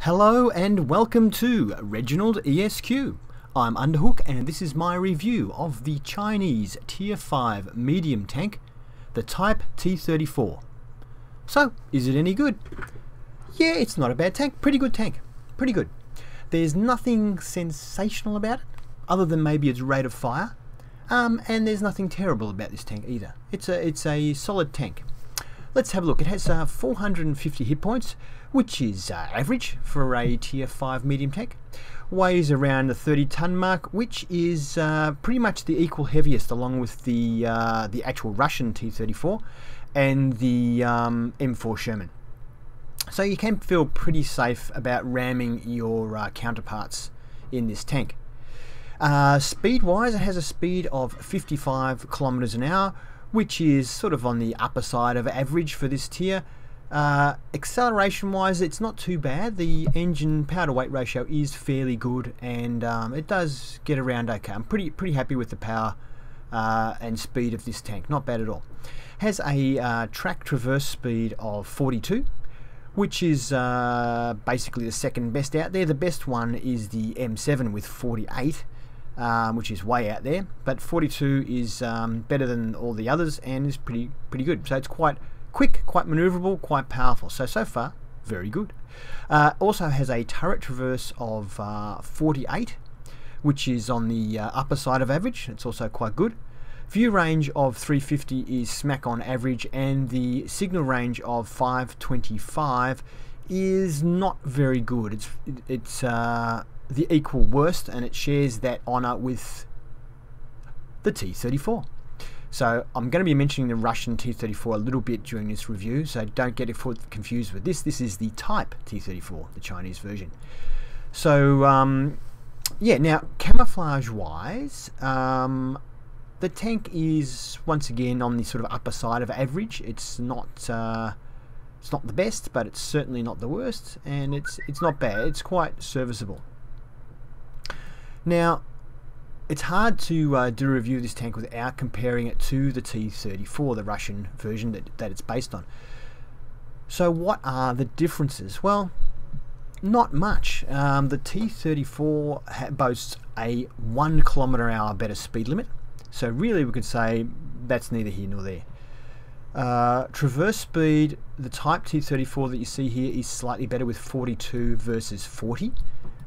Hello and welcome to ReginaldESQ. I'm Underhook and this is my review of the Chinese Tier 5 medium tank, the Type T-34. So, is it any good? Yeah, it's not a bad tank. Pretty good tank. Pretty good. There's nothing sensational about it, other than maybe its rate of fire. And there's nothing terrible about this tank either. It's a solid tank. Let's have a look. It has 450 hit points, which is average for a Tier 5 medium tank. Weighs around the 30-ton mark, which is pretty much the equal heaviest, along with the actual Russian T-34 and the M4 Sherman. So you can feel pretty safe about ramming your counterparts in this tank. Speed-wise, it has a speed of 55 kilometers an hour, which is sort of on the upper side of average for this tier. Acceleration wise, it's not too bad. The engine power to weight ratio is fairly good, and it does get around okay. I'm pretty happy with the power and speed of this tank. Not bad at all. Has a track traverse speed of 42, which is basically the second best out there. The best one is the M7 with 48. Which is way out there, but 42 is better than all the others and is pretty good. So it's quite quick, quite maneuverable, quite powerful. So far, very good. Also has a turret traverse of 48, which is on the upper side of average. It's also quite good. View range of 350 is smack on average, and the signal range of 525 is not very good. It's the equal worst, and it shares that honour with the T-34. So I'm going to be mentioning the Russian T-34 a little bit during this review, so don't get it confused with this. This is the Type T-34, the Chinese version. So yeah, now camouflage wise, the tank is once again on the sort of upper side of average. It's not the best, but it's certainly not the worst, and it's not bad. It's quite serviceable. Now, it's hard to do a review of this tank without comparing it to the T-34, the Russian version that it's based on. So what are the differences? Well, not much. The T-34 boasts a 1 km/h better speed limit, so really we could say that's neither here nor there. Traverse speed, the Type T-34 that you see here is slightly better with 42 versus 40.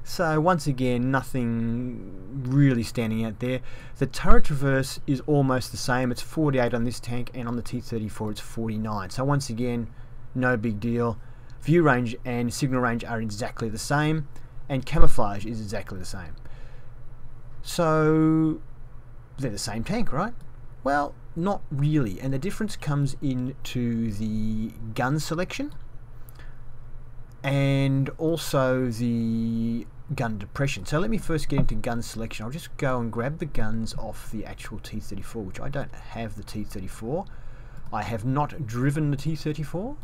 So once again, nothing really standing out there. The turret traverse is almost the same. It's 48 on this tank, and on the T-34 it's 49. So once again, no big deal. View range and signal range are exactly the same, and camouflage is exactly the same. So they're the same tank, right? Well, not really, and the difference comes into the gun selection and also the gun depression. So let me first get into gun selection. I'll just go and grab the guns off the actual T-34, which I don't have the T-34. I have not driven the T-34,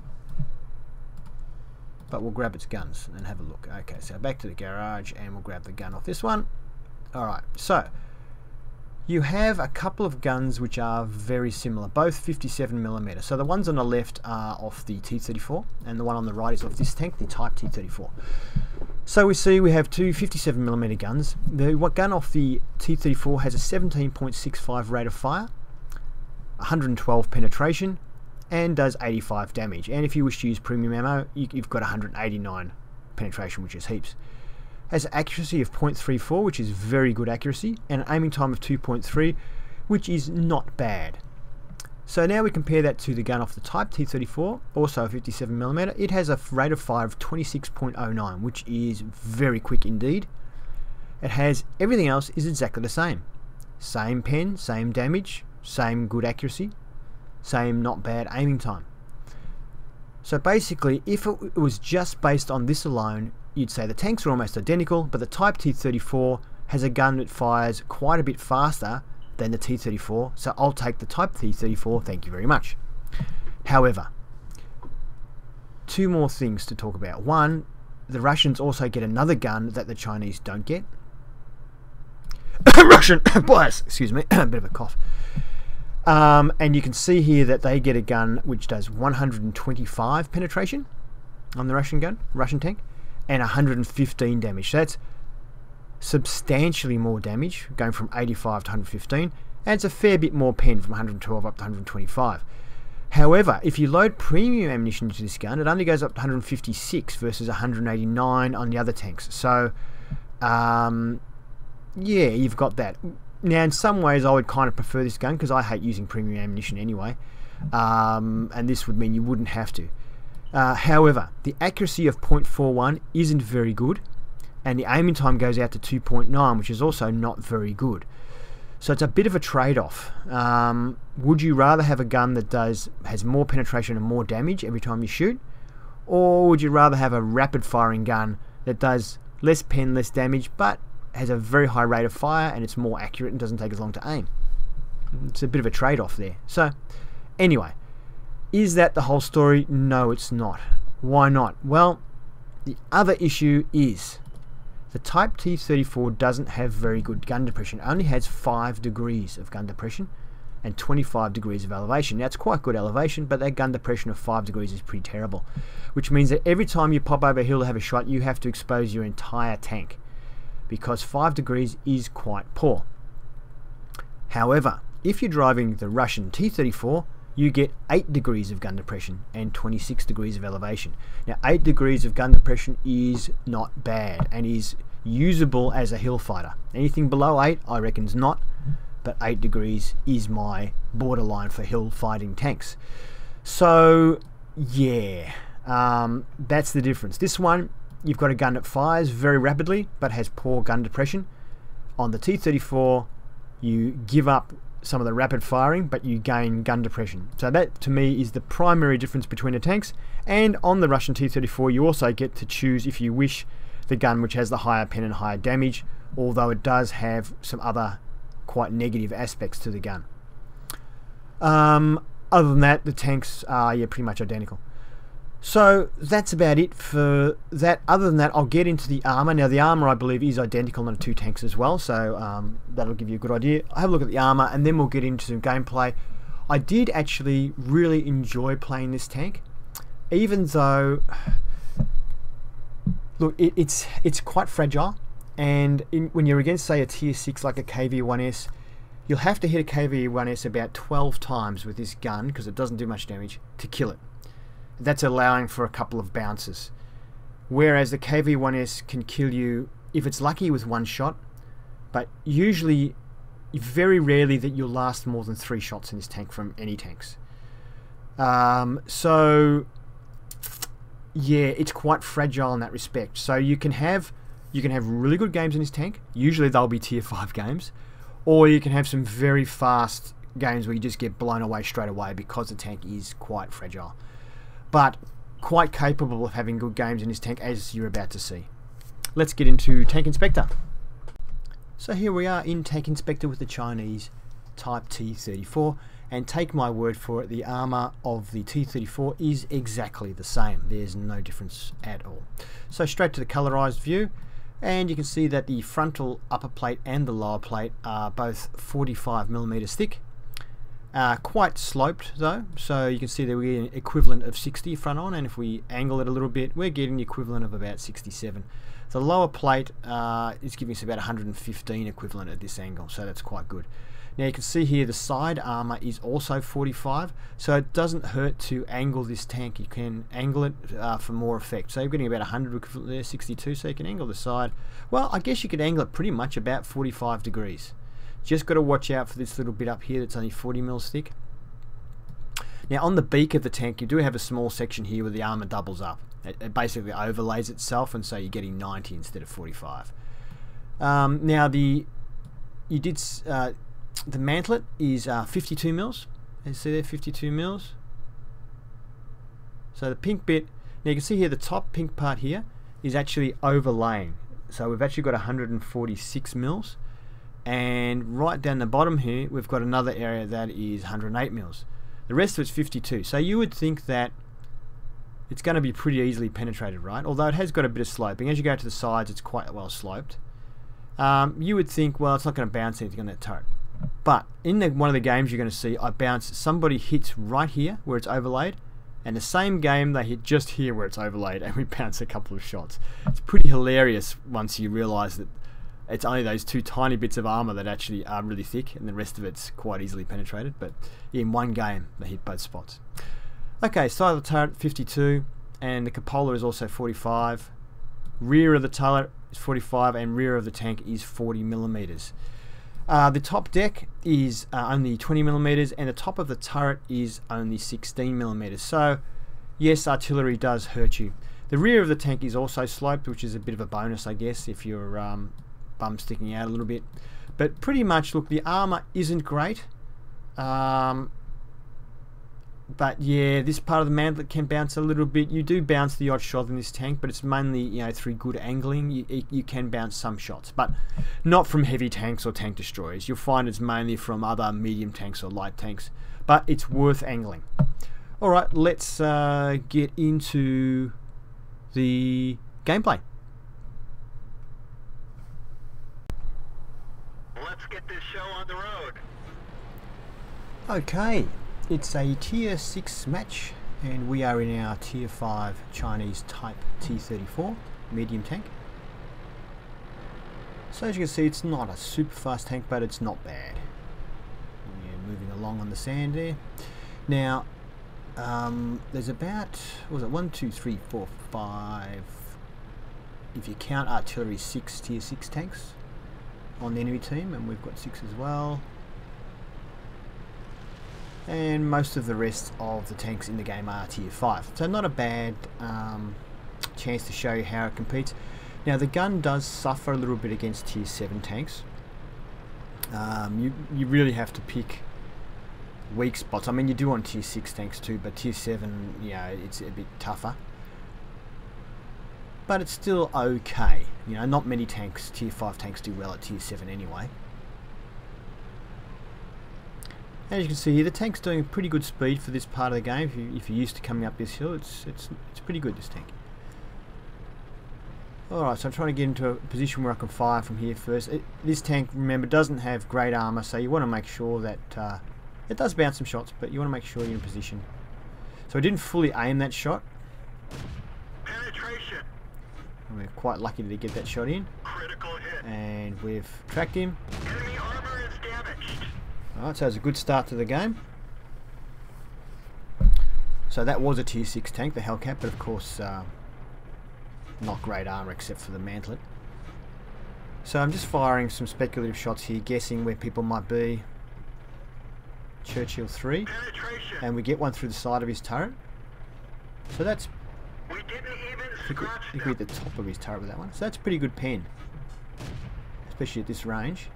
but we'll grab its guns and have a look. Okay, so back to the garage and we'll grab the gun off this one. Alright, so you have a couple of guns which are very similar, both 57mm. So the ones on the left are off the T-34, and the one on the right is off this tank, the Type T-34. So we have two 57mm guns. The gun off the T-34 has a 17.65 rate of fire, 112 penetration, and does 85 damage. And if you wish to use premium ammo, you've got 189 penetration, which is heaps. Has an accuracy of 0.34, which is very good accuracy, and an aiming time of 2.3, which is not bad. So now we compare that to the gun off the Type T-34, also a 57mm. It has a rate of fire of 26.09, which is very quick indeed. It has everything else is exactly the same. Same pen, same damage, same good accuracy, same not bad aiming time. So basically, if it was just based on this alone, you'd say the tanks are almost identical, but the Type T-34 has a gun that fires quite a bit faster than the T-34, so I'll take the Type T-34, thank you very much. However, two more things to talk about. One, the Russians also get another gun that the Chinese don't get. Russian boys, excuse me, a bit of a cough. And you can see here that they get a gun which does 125 penetration on the Russian tank, and 115 damage. So that's substantially more damage, going from 85 to 115, and it's a fair bit more pen from 112 up to 125. However, if you load premium ammunition into this gun, it only goes up to 156 versus 189 on the other tanks. So, yeah, you've got that. Now, in some ways, I would kind of prefer this gun because I hate using premium ammunition anyway, and this would mean you wouldn't have to. However, the accuracy of .41 isn't very good, and the aiming time goes out to 2.9, which is also not very good. So it's a bit of a trade-off. Would you rather have a gun that has more penetration and more damage every time you shoot, or would you rather have a rapid-firing gun that does less pen, less damage, but has a very high rate of fire and it's more accurate and doesn't take as long to aim? It's a bit of a trade-off there. So anyway, is that the whole story? No, it's not. Why not? Well, the other issue is the Type T-34 doesn't have very good gun depression. It only has 5 degrees of gun depression and 25 degrees of elevation. Now, it's quite good elevation, but that gun depression of 5 degrees is pretty terrible, which means that every time you pop over a hill to have a shot, you have to expose your entire tank, because 5 degrees is quite poor. However, if you're driving the Russian T-34, you get 8 degrees of gun depression and 26 degrees of elevation. Now, 8 degrees of gun depression is not bad and is usable as a hill fighter. Anything below 8, I reckon, is not, but 8 degrees is my borderline for hill fighting tanks. So, yeah, that's the difference. This one, you've got a gun that fires very rapidly but has poor gun depression. On the T-34, you give up some of the rapid firing, but you gain gun depression. So that, to me, is the primary difference between the tanks. And on the Russian T-34, you also get to choose, if you wish, the gun which has the higher pen and higher damage, although it does have some other quite negative aspects to the gun. Other than that, the tanks are, yeah, pretty much identical. So that's about it for that. Other than that, I'll get into the armor. Now, the armor, I believe, is identical on the two tanks as well, so that'll give you a good idea. I'll have a look at the armor, and then we'll get into some gameplay. I did actually really enjoy playing this tank, even though, look, it's quite fragile, and when you're against, say, a tier 6 like a KV-1S, you'll have to hit a KV-1S about 12 times with this gun, because it doesn't do much damage, to kill it. That's allowing for a couple of bounces. Whereas the KV-1S can kill you, if it's lucky, with one shot, but usually, very rarely that you'll last more than 3 shots in this tank from any tanks. So, yeah, it's quite fragile in that respect. So you can have really good games in this tank. Usually they'll be tier 5 games, or you can have some very fast games where you just get blown away straight away because the tank is quite fragile. But quite capable of having good games in this tank, as you're about to see. Let's get into Tank Inspector. So here we are in Tank Inspector with the Chinese Type T-34, and take my word for it, the armor of the T-34 is exactly the same. There's no difference at all. So straight to the colorized view, and you can see that the frontal upper plate and the lower plate are both 45mm thick. Quite sloped though, so you can see that we're getting equivalent of 60 front on, and if we angle it a little bit, we're getting the equivalent of about 67. The lower plate is giving us about 115 equivalent at this angle, so that's quite good. Now you can see here the side armor is also 45, so it doesn't hurt to angle this tank. You can angle it for more effect. So you're getting about 100 equivalent there, 62, so you can angle the side. Well, I guess you could angle it pretty much about 45 degrees. Just got to watch out for this little bit up here that's only 40mm thick. Now on the beak of the tank, you do have a small section here where the armor doubles up. It basically overlays itself, and so you're getting 90 instead of 45. Now the mantlet is 52mm. You see there, 52mm. So the pink bit, now you can see here the top pink part here is actually overlaying. So we've actually got 146mm. And right down the bottom here, we've got another area that is 108mm. The rest of it's 52. So you would think that it's going to be pretty easily penetrated, right? Although it has got a bit of sloping. As you go to the sides, it's quite well sloped. You would think, well, it's not going to bounce anything on that turret. But in one of the games, you're going to see I bounce, somebody hits right here where it's overlaid, And the same game, they hit just here where it's overlaid, and we bounce a couple of shots. It's pretty hilarious once you realise that it's only those two tiny bits of armour that actually are really thick, and the rest of it's quite easily penetrated. But in one game, they hit both spots. Okay, side of the turret 52, and the cupola is also 45. Rear of the turret is 45, and rear of the tank is 40mm. The top deck is only 20mm, and the top of the turret is only 16mm. So, yes, artillery does hurt you. The rear of the tank is also sloped, which is a bit of a bonus, I guess, if your bum sticking out a little bit. But pretty much, look, the armour isn't great. But yeah, this part of the mantlet can bounce a little bit. You do bounce the odd shot in this tank, but it's mainly, you know, through good angling. You can bounce some shots, but not from heavy tanks or tank destroyers. You'll find it's mainly from other medium tanks or light tanks, but it's worth angling. Alright, let's get into the gameplay. Let's get this show on the road. Okay. It's a tier 6 match, and we are in our tier 5 Chinese type T-34 medium tank. So as you can see, it's not a super fast tank, but it's not bad. We're moving along on the sand there. Now, there's about, what was it, 1, 2, 3, 4, 5, if you count artillery, 6 tier 6 tanks on the enemy team, and we've got 6 as well. And most of the rest of the tanks in the game are tier 5. So not a bad chance to show you how it competes. Now the gun does suffer a little bit against tier 7 tanks. You really have to pick weak spots. I mean, you do on tier 6 tanks too, but tier 7, you know, it's a bit tougher. But it's still okay. You know, not many tanks, tier 5 tanks, do well at tier 7 anyway. As you can see here, the tank's doing pretty good speed for this part of the game. If you're used to coming up this hill, it's pretty good, this tank. Alright, so I'm trying to get into a position where I can fire from here first. This tank, remember, doesn't have great armour, so you want to make sure that it does bounce some shots, but you want to make sure you're in position. So I didn't fully aim that shot. Penetration. We're quite lucky to get that shot in. Critical hit. And we've tracked him. Enemy armor is damaged. Alright, so it's a good start to the game. So that was a tier 6 tank, the Hellcat, but of course not great armor except for the mantlet. So I'm just firing some speculative shots here, guessing where people might be. Churchill 3. Penetration. And we get one through the side of his turret. So that's, We didn't even I think scratch we hit the top of his turret with that one. So that's pretty good pen, especially at this range.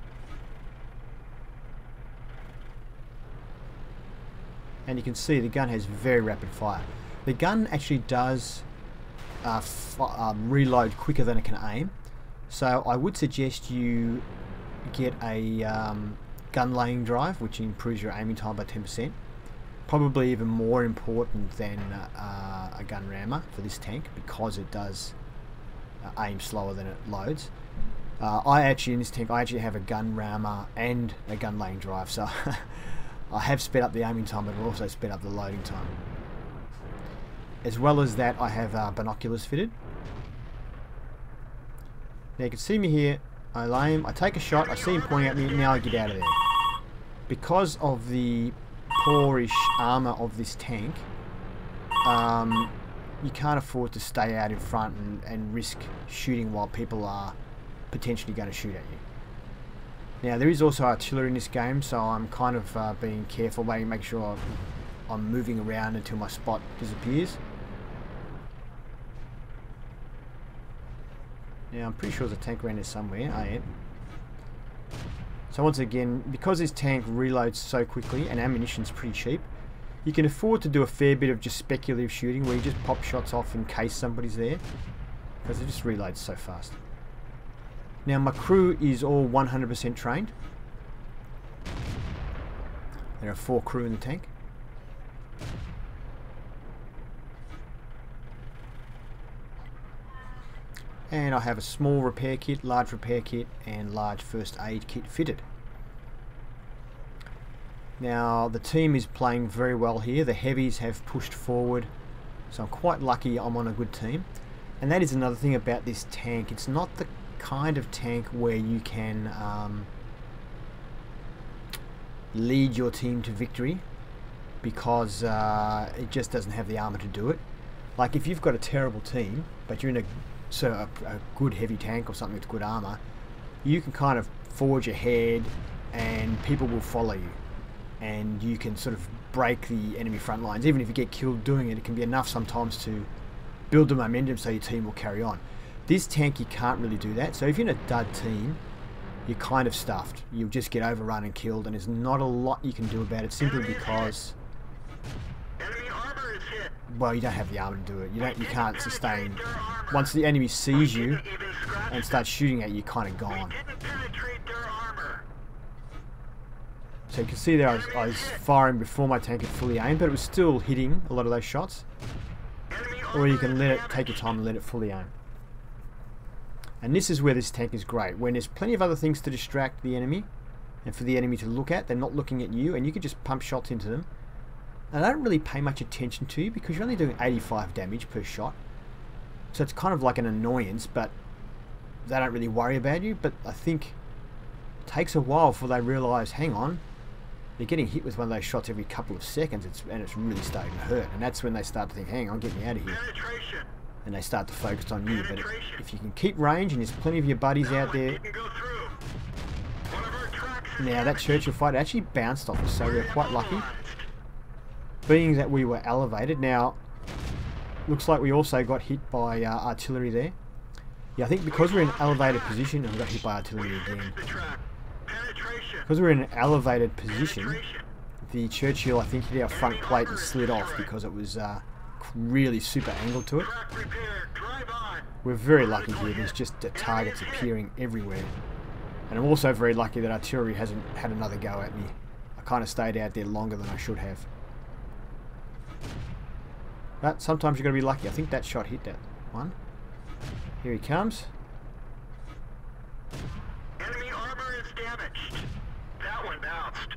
And you can see the gun has very rapid fire. The gun actually does reload quicker than it can aim. So I would suggest you get a gun laying drive, which improves your aiming time by 10%. Probably even more important than a gun rammer for this tank, because it does aim slower than it loads. In this tank, I actually have a gun rammer and a gun laying drive, so I have sped up the aiming time, but I've also sped up the loading time. As well as that, I have binoculars fitted. Now you can see me here. I aim, I take a shot, I see him pointing at me, now I get out of there. Because of the poorish armour of this tank, you can't afford to stay out in front and risk shooting while people are potentially going to shoot at you. Now there is also artillery in this game, so I'm kind of being careful, make sure I'm moving around until my spot disappears. Now I'm pretty sure there's a tank around there somewhere. I am. So once again, because this tank reloads so quickly and ammunition's pretty cheap, you can afford to do a fair bit of just speculative shooting where you just pop shots off in case somebody's there, because it just reloads so fast. Now my crew is all 100% trained. There are 4 crew in the tank. And I have a small repair kit, large repair kit, and large first aid kit fitted. Now the team is playing very well here. The heavies have pushed forward, so I'm quite lucky I'm on a good team. And that is another thing about this tank. It's not the kind of tank where you can lead your team to victory, because it just doesn't have the armor to do it. Like if you've got a terrible team, but you're in a good heavy tank or something with good armor, you can kind of forge ahead and people will follow you. And you can sort of break the enemy front lines. Even if you get killed doing it, it can be enough sometimes to build the momentum so your team will carry on. This tank, you can't really do that. So if you're in a dud team, you're kind of stuffed. You'll just get overrun and killed, and there's not a lot you can do about it, simply because, well, you don't have the armor to do it. You can't sustain. Once the enemy sees you and starts shooting at you, you're kind of gone. So you can see there I was firing before my tank had fully aimed, but it was still hitting a lot of those shots. Or you can let it take your time and let it fully aim. And this is where this tank is great. When there's plenty of other things to distract the enemy and for the enemy to look at, they're not looking at you, and you can just pump shots into them. And they don't really pay much attention to you because you're only doing 85 damage per shot. So it's kind of like an annoyance, but they don't really worry about you. But I think it takes a while before they realise, hang on, they're getting hit with one of those shots every couple of seconds, and it's really starting to hurt. And that's when they start to think, hang on, get me out of here. And they start to focus on you. But if you can keep range, and there's plenty of your buddies out there. Now that Churchill fighter actually bounced off us, so we were quite lucky. Being that we were elevated. Now, looks like we also got hit by artillery there. Yeah, I think because we're in an elevated position, and we got hit by artillery again. Because we're in an elevated position, the Churchill, I think, hit our front plate and slid off because it was really super angled to it. We're very lucky here. There's just the targets appearing everywhere. And I'm also very lucky that artillery hasn't had another go at me. I kind of stayed out there longer than I should have. But sometimes you've got to be lucky. I think that shot hit that one. Here he comes. Enemy armor is damaged. That one bounced.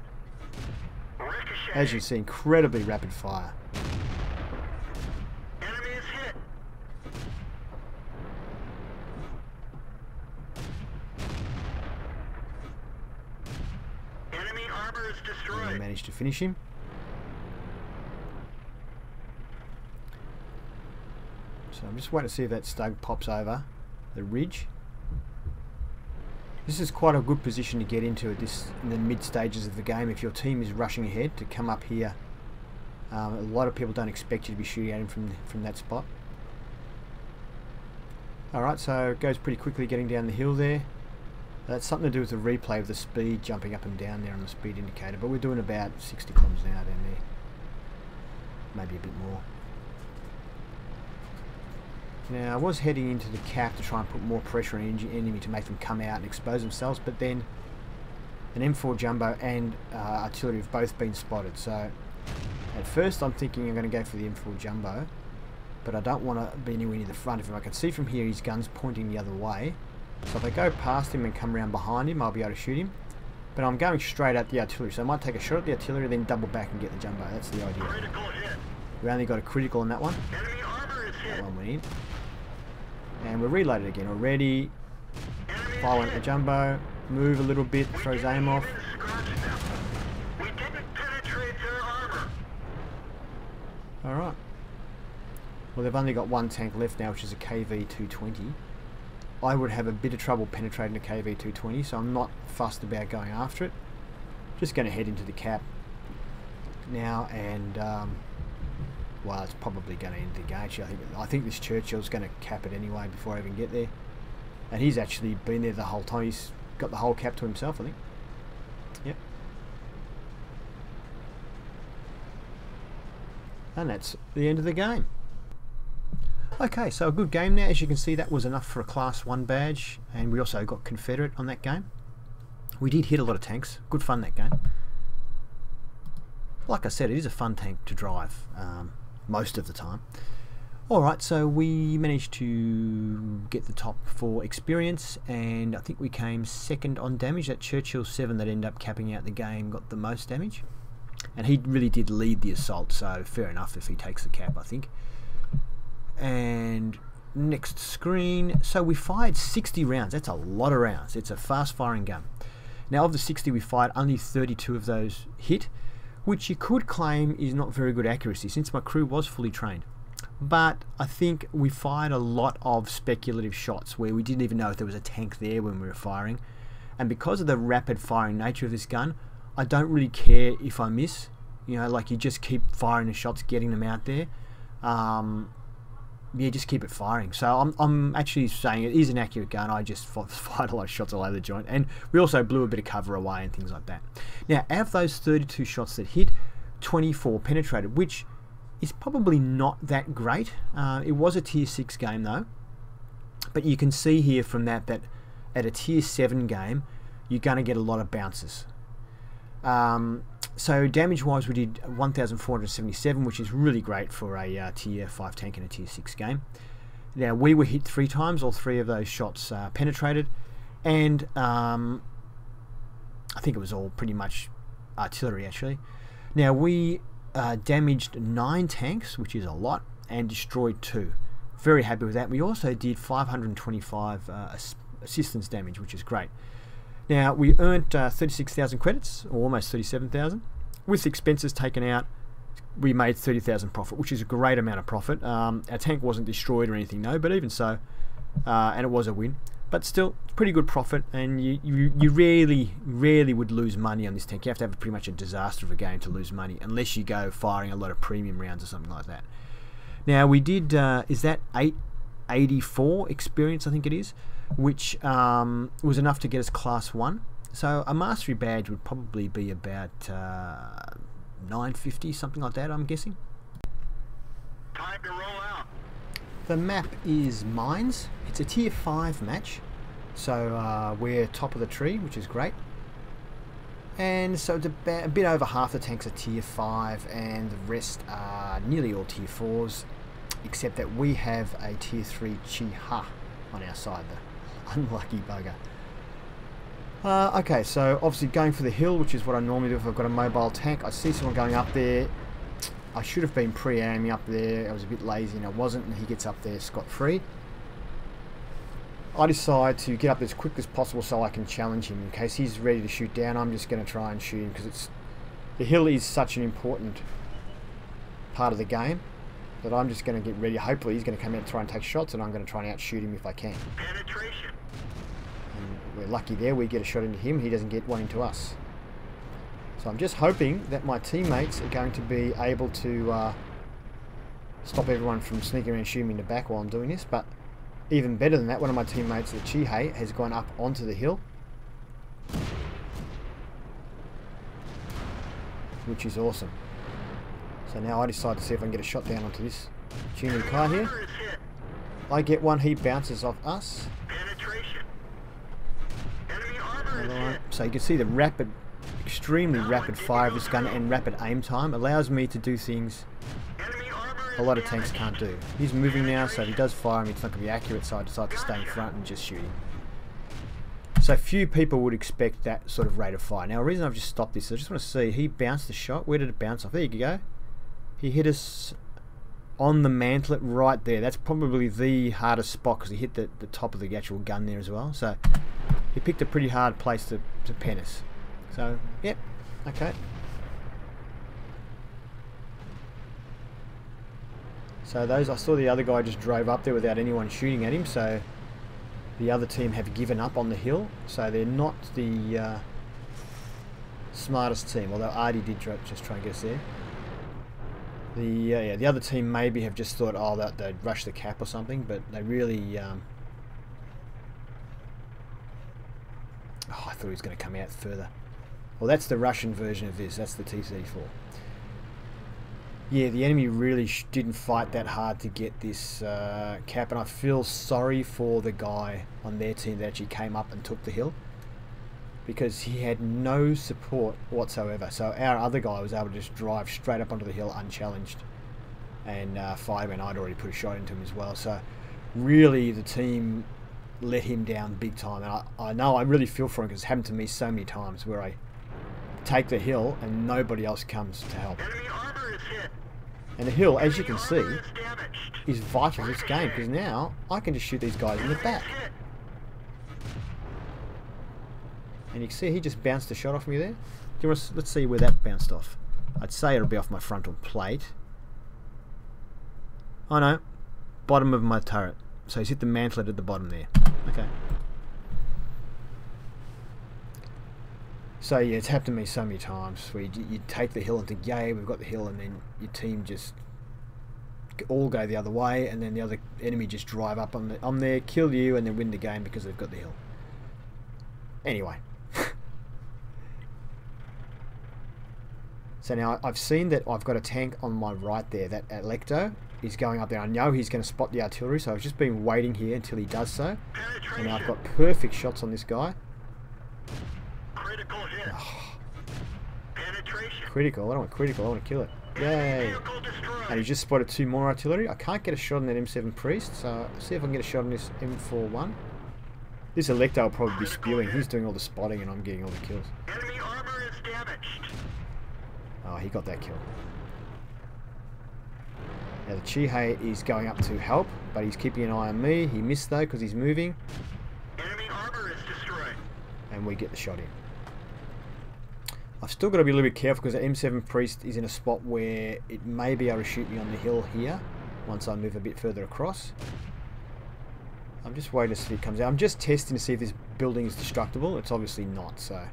Ricochet. As you see, incredibly rapid fire. Enemy is hit. Enemy armor is And we destroyed. managed to finish him. So I'm just waiting to see if that stug pops over the ridge. This is quite a good position to get into at in the mid stages of the game if your team is rushing ahead to come up here. A lot of people don't expect you to be shooting at him from that spot. Alright, so it goes pretty quickly getting down the hill there. That's something to do with the replay of the speed jumping up and down there on the speed indicator, but we're doing about 60 kilometers an hour down there. Maybe a bit more. Now, I was heading into the cap to try and put more pressure on the enemy to make them come out and expose themselves, but then an M4 Jumbo and artillery have both been spotted. So at first I'm thinking I'm going to go for the M4 Jumbo, but I don't want to be anywhere near the front of him. I can see from here his gun's pointing the other way. So if I go past him and come around behind him, I'll be able to shoot him. But I'm going straight at the artillery, so I might take a shot at the artillery, then double back and get the Jumbo. That's the idea. Critical hit. We only got a critical on that one. Enemy armor is hit. That one went in. And we're reloaded again already. Fire went at the Jumbo. Move a little bit, throws aim off. We didn't penetrate their armor. Alright. Well, they've only got one tank left now, which is a KV-220. I would have a bit of trouble penetrating a KV-220, so I'm not fussed about going after it. Just going to head into the cap now, and well, it's probably going to end the game. Actually, I think this Churchill's going to cap it anyway before I even get there. And he's actually been there the whole time. He's got the whole cap to himself, I think. Yep. And that's the end of the game. Okay, so a good game now. As you can see, that was enough for a Class 1 badge, and we also got Confederate on that game. We did hit a lot of tanks. Good fun, that game. Like I said, it is a fun tank to drive most of the time. Alright, so we managed to get the top 4 experience, and I think we came second on damage. That Churchill 7 that ended up capping out the game got the most damage. And he really did lead the assault, so fair enough if he takes the cap, I think. And next screen. So we fired 60 rounds. That's a lot of rounds. It's a fast-firing gun. Now, of the 60 we fired, only 32 of those hit, which you could claim is not very good accuracy, since my crew was fully trained. But I think we fired a lot of speculative shots where we didn't even know if there was a tank there when we were firing. And because of the rapid firing nature of this gun, I don't really care if I miss. You know, like, you just keep firing the shots, getting them out there. Yeah, just keep it firing. So I'm actually saying it is an accurate gun. I just fired a lot of shots all over the joint. And we also blew a bit of cover away and things like that. Now, out of those 32 shots that hit, 24 penetrated, which is probably not that great. It was a tier 6 game though. But you can see here from that at a tier 7 game, you're going to get a lot of bounces. So damage wise we did 1,477, which is really great for a tier 5 tank in a tier 6 game. Now we were hit 3 times, all 3 of those shots penetrated, and I think it was all pretty much artillery actually. Now we damaged 9 tanks, which is a lot, and destroyed 2. Very happy with that. We also did 525 assistance damage, which is great. Now, we earned 36,000 credits, or almost 37,000. With expenses taken out, we made 30,000 profit, which is a great amount of profit. Our tank wasn't destroyed or anything, no, but even so, and it was a win. But still, pretty good profit, and you rarely would lose money on this tank. You have to have pretty much a disaster of a game to lose money, unless you go firing a lot of premium rounds or something like that. Now, we did, is that 884 experience, I think it is, which was enough to get us class 1. So a mastery badge would probably be about 950, something like that, I'm guessing. Time to roll out. The map is Mines. It's a tier 5 match, so we're top of the tree, which is great. And so it's a bit over half the tanks are tier 5, and the rest are nearly all tier 4s, except that we have a tier 3 Chi-Ha on our side, the unlucky bugger. Okay, so obviously going for the hill, which is what I normally do if I've got a mobile tank. I see someone going up there. I should have been pre-aiming up there. I was a bit lazy and I wasn't, and he gets up there scot-free. I decide to get up as quick as possible so I can challenge him in case he's ready to shoot down. I'm just going to try and shoot him because the hill is such an important part of the game that I'm just going to get ready. Hopefully he's going to come out and try and take shots, and I'm going to try and outshoot him if I can. Penetration. And we're lucky there. We get a shot into him. He doesn't get one into us. So I'm just hoping that my teammates are going to be able to stop everyone from sneaking around and shooting me in the back while I'm doing this. But even better than that, one of my teammates, the Chi-Ha, has gone up onto the hill, which is awesome. So now I decide to see if I can get a shot down onto this Chinook car here. I get one, he bounces off us. Penetration. Enemy armor is hit. So you can see the rapid, extremely rapid fire of this gun and rapid aim time allows me to do things Enemy armor is a lot of tanks can't do. He's moving now, so if he does fire him, it's not going to be accurate, so I decide to stay in front and just shoot him. So few people would expect that sort of rate of fire. Now the reason I've just stopped this, I just want to see, he bounced the shot. Where did it bounce off? There you go. He hit us on the mantlet right there. That's probably the hardest spot because he hit the top of the actual gun there as well. So he picked a pretty hard place to pen us. So, yep, okay. So those, I saw the other guy just drove up there without anyone shooting at him, so the other team have given up on the hill, so they're not the smartest team, although Artie did just try and get us there. The other team maybe have just thought, oh, that they'd rush the cap or something, but they really... oh, I thought he was going to come out further. Well, that's the Russian version of this. That's the T-34. Yeah, the enemy really didn't fight that hard to get this cap, and I feel sorry for the guy on their team that actually came up and took the hill, because he had no support whatsoever. So our other guy was able to just drive straight up onto the hill unchallenged and fire, and I'd already put a shot into him as well. So really the team let him down big time, and I know I really feel for him because it's happened to me so many times where I take the hill and nobody else comes to help. Enemy armor is hit. And the hill, as you can Enemy see, armor is damaged. is vital in this game, because now I can just shoot these guys in the back. Hit. And you can see he just bounced a shot off me there. Do you want to, let's see where that bounced off. I'd say it'll be off my frontal plate. Oh no, bottom of my turret. So he's hit the mantlet at the bottom there. Okay. So yeah, it's happened to me so many times where you take the hill and think, yay, we've got the hill, and then your team just all go the other way, and then the other enemy just drive up on there, kill you, and then win the game because they've got the hill. Anyway. So now I've seen that I've got a tank on my right there. That Electo is going up there. I know he's going to spot the artillery, so I've just been waiting here until he does so. And now I've got perfect shots on this guy. Critical hit. Penetration. Critical. I don't want critical. I want to kill it. Yay! Vehicle destroyed. And he's just spotted 2 more artillery. I can't get a shot on that M7 Priest, so I'll see if I can get a shot on this M41. This Electo will probably be spewing. He's doing all the spotting and I'm getting all the kills. Enemy armor is damaged. Oh, he got that kill. Now the Chihei is going up to help, but he's keeping an eye on me. He missed though because he's moving. Enemy armor is destroyed. And we get the shot in. I've still got to be a little bit careful because the M7 Priest is in a spot where it may be able to shoot me on the hill here once I move a bit further across. I'm just waiting to see if it comes out. I'm just testing to see if this building is destructible. It's obviously not, so...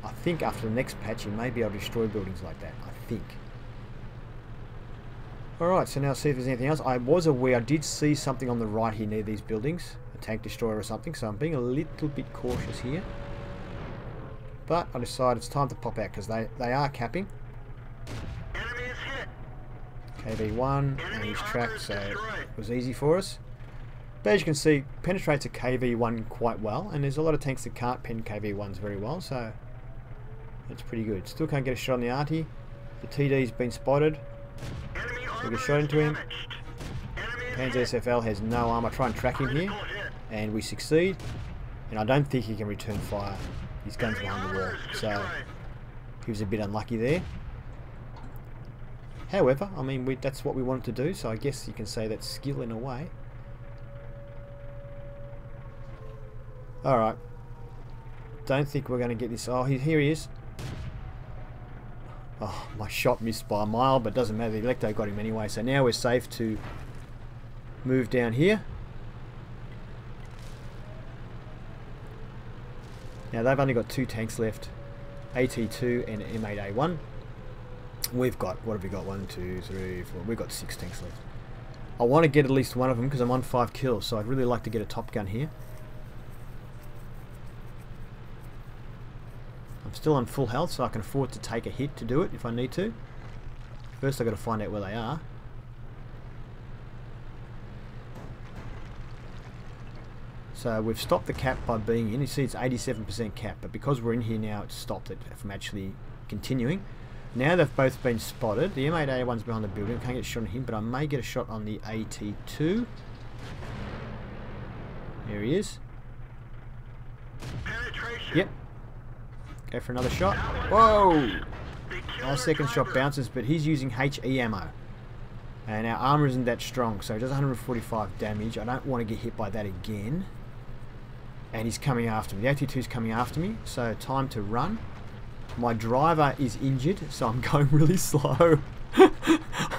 I think after the next patch you may be able to destroy buildings like that. I think. Alright, so now see if there's anything else. I was aware, I did see something on the right here near these buildings. A tank destroyer or something, so I'm being a little bit cautious here. But I decided it's time to pop out because they are capping. Enemy is hit. KV1 and he's tracked, so it was easy for us. But as you can see, penetrates a KV1 quite well, and there's a lot of tanks that can't pen KV1s very well, so that's pretty good. Still can't get a shot on the arty. The TD's been spotted. Took a shot into him. Panzer SFL has no armor. Try and track him here, and we succeed. And I don't think he can return fire. His gun's behind the wall, so he was a bit unlucky there. However, I mean, that's what we wanted to do, so I guess you can say that's skill in a way. Alright. Don't think we're going to get this. Oh, here he is. Oh, my shot missed by a mile, but doesn't matter. The Electo got him anyway, so now we're safe to move down here. Now they've only got 2 tanks left, AT2 and M8A1. We've got, what have we got? 1, 2, 3, 4. We've got 6 tanks left. I want to get at least one of them because I'm on 5 kills, so I'd really like to get a top gun here. I'm still on full health, so I can afford to take a hit to do it if I need to. First I've got to find out where they are. So we've stopped the cap by being in. You see it's 87% cap, but because we're in here now, it's stopped it from actually continuing. Now they've both been spotted. The M8A1's behind the building. Can't get a shot on him, but I may get a shot on the AT2. There he is. Yep. Go for another shot. Whoa! Our second shot bounces, but he's using HE ammo. And our armor isn't that strong, so it does 145 damage. I don't want to get hit by that again. And he's coming after me. The AT2's coming after me, so time to run. My driver is injured, so I'm going really slow.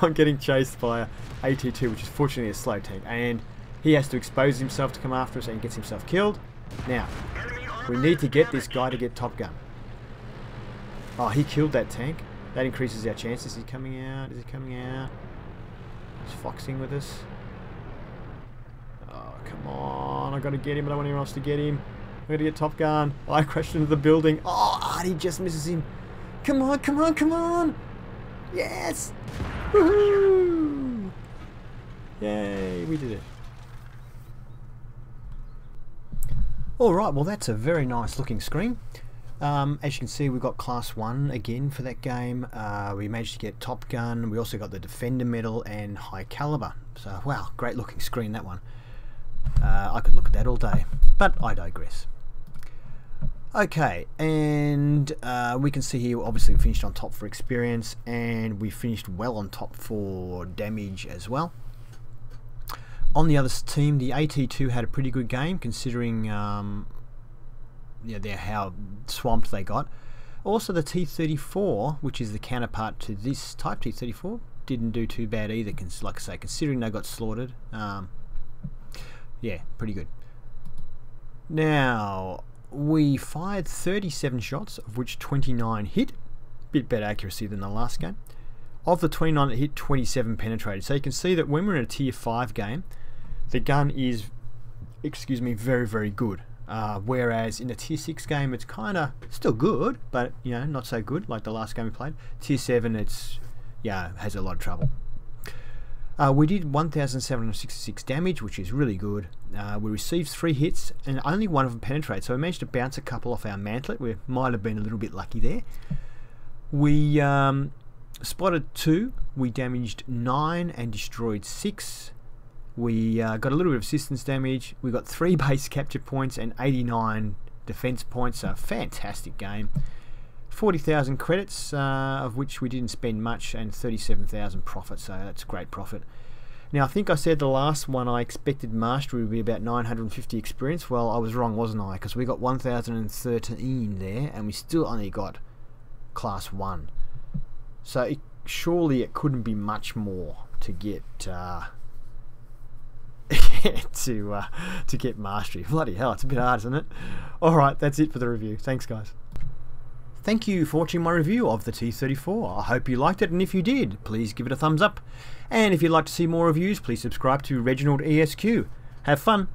I'm getting chased by a AT2, which is fortunately a slow tank. And he has to expose himself to come after us and gets himself killed. Now, we need to get this guy to get Top Gun. Oh, he killed that tank. That increases our chances. Is he coming out? Is he coming out? He's foxing with us. Oh, come on. I've got to get him. I don't want anyone else to get him. I've got to get Top Gun. Oh, I crashed into the building. Oh, Artie just misses him. Come on, come on, come on. Yes. Woohoo. Yay, we did it. Alright, well that's a very nice looking screen. As you can see, we've got Class 1 again for that game. We managed to get Top Gun. We also got the Defender Medal and High Caliber. So, wow, great looking screen, that one. I could look at that all day, but I digress. Okay, and we can see here, obviously we finished on top for experience, and we finished well on top for damage as well. On the other team, the AT2 had a pretty good game, considering how swamped they got. Also, the T-34, which is the counterpart to this type T-34, didn't do too bad either, like I say, considering they got slaughtered. Yeah, pretty good. Now, we fired 37 shots, of which 29 hit. Bit better accuracy than the last game. Of the 29 that hit, 27 penetrated. So you can see that when we're in a tier 5 game, the gun is, very, very good. Whereas in a tier 6 game, it's kind of still good, but not so good like the last game we played. Tier 7, it's has a lot of trouble. We did 1,766 damage, which is really good. We received 3 hits, and only one of them penetrated, so we managed to bounce a couple off our mantlet. We might have been a little bit lucky there. We spotted 2, we damaged 9 and destroyed 6. We got a little bit of assistance damage. We got 3 base capture points and 89 defense points, so a fantastic game. 40,000 credits, of which we didn't spend much, and 37,000 profit, so that's great profit. Now, I think I said the last one I expected mastery would be about 950 experience. Well, I was wrong, wasn't I? Because we got 1,013 there, and we still only got class 1. So surely it couldn't be much more to get to get mastery. Bloody hell, it's a bit hard, isn't it? Alright, that's it for the review. Thanks, guys. Thank you for watching my review of the T-34. I hope you liked it, and if you did, please give it a thumbs up. And if you'd like to see more reviews, please subscribe to ReginaldESQ. Have fun!